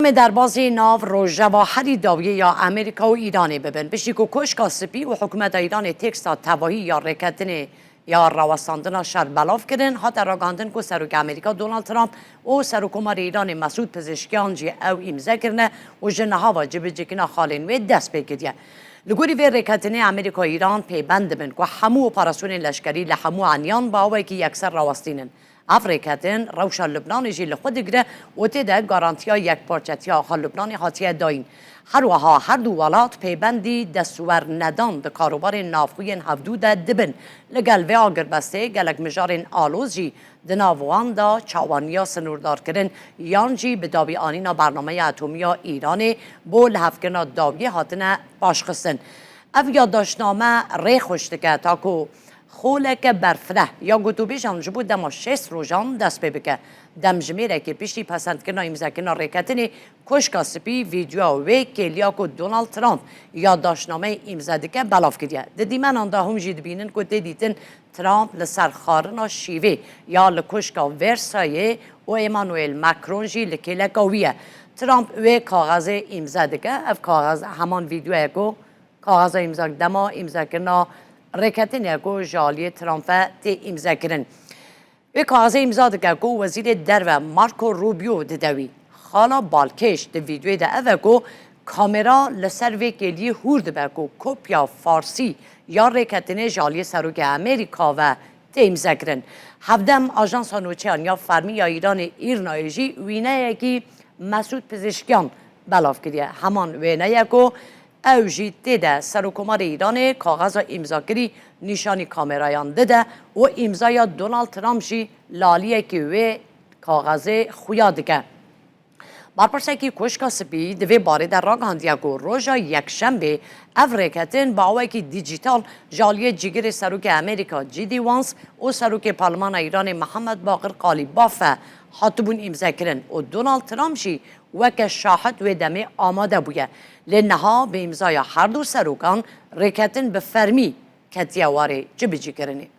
در بازی ناو روژوا هری داویه یا امریکا و ایرانی ببین بشی که کشکا سپی و حکومت ایران تکستا تواهی یا رکتن یا روستاندن شر بلاف کردن حتی راگاندن که سروک امریکا دونالد ترامپ و سروکمار ایران مسعود پزشکیان جی او امضا کرنه و جنها و جب جکنا خالین و دست بکردیه لگوری و رکتن امریکا ایران پیبند بین که همو اپراسیون لشکری لحمو عنیان با اوی که یکسر روستینن افریقیتن روشا لبنان جی لخود گره و تیده گارانتیا یک پارچتی آخا لبنان حاتیه داین هر دو ولات پیبندی دستور ندان به کاروبار نافخوین هفدود دبن لگل و آگر بسته گلک مجارین آلوز جی دناوان دا چاوانیا سنوردار کرن یان جی به داوی آنینا برنامه اتمی ایران بول هفکنا داوی هاتنه باشخستن اف یادداشتنامه ری خوشتکه تاکو خولک برفره یا گوتوبی جان جبو دما 6 روزان دست ببکه دم جمیره که پیشی پسند کنه امضا کنه رکتنی کشکا سپی ویدیو و کلیا کو دونالد ترامپ یادداشتنامه امضا دکه بلاف کردیه ددی من آن دا هم جید بینن که دیدن ترامپ لسر خارنا شیوه یا لکشکا ورسایه و ایمانوئل مکرون جی لکلکاویه ترامپ و کاغذ امضا دکه اف کاغذ همان ویدیو کو کاغذ امضا دما امضا کنه رکتن یکو جالی ترامپ تی امضا کرن و کاغذ امضا دکه کو وزیر در و مارکو روبیو ددوی خالا بالکش د ویدیو ده اوه کو کامرا لسر و گلی هورد بکو کپیا فارسی یا رکتن جالی سروک امریکا و تی امضا کرن هفدم آژانس نوچهان یا فرمی یا ایران جی وینه یکی مسعود پزشکیان بلاف کردیه همان وینه یکو او جی دیده سروکمار ایران کاغذ امضا کری نشانی کامرایان دیده و امضای دونالد ترامپ جی لالیه که و کاغذ خویا دیگه برپرسه که کشکا سپی دوی باره در راگاندیه که روژا یک شنبه او رکتن با اوی که دیجیتال جالی جگر سروک امریکا جیدی وانس و سروک پارلمان ایران محمد باقر قالیباف حاطبون امضا کرن و دونالد ترامپ جی وک شاهد و دمه آماده بوده لنها به امضای هر دو سروکان رکتن به فرمی کتیاواری جبجی کرنی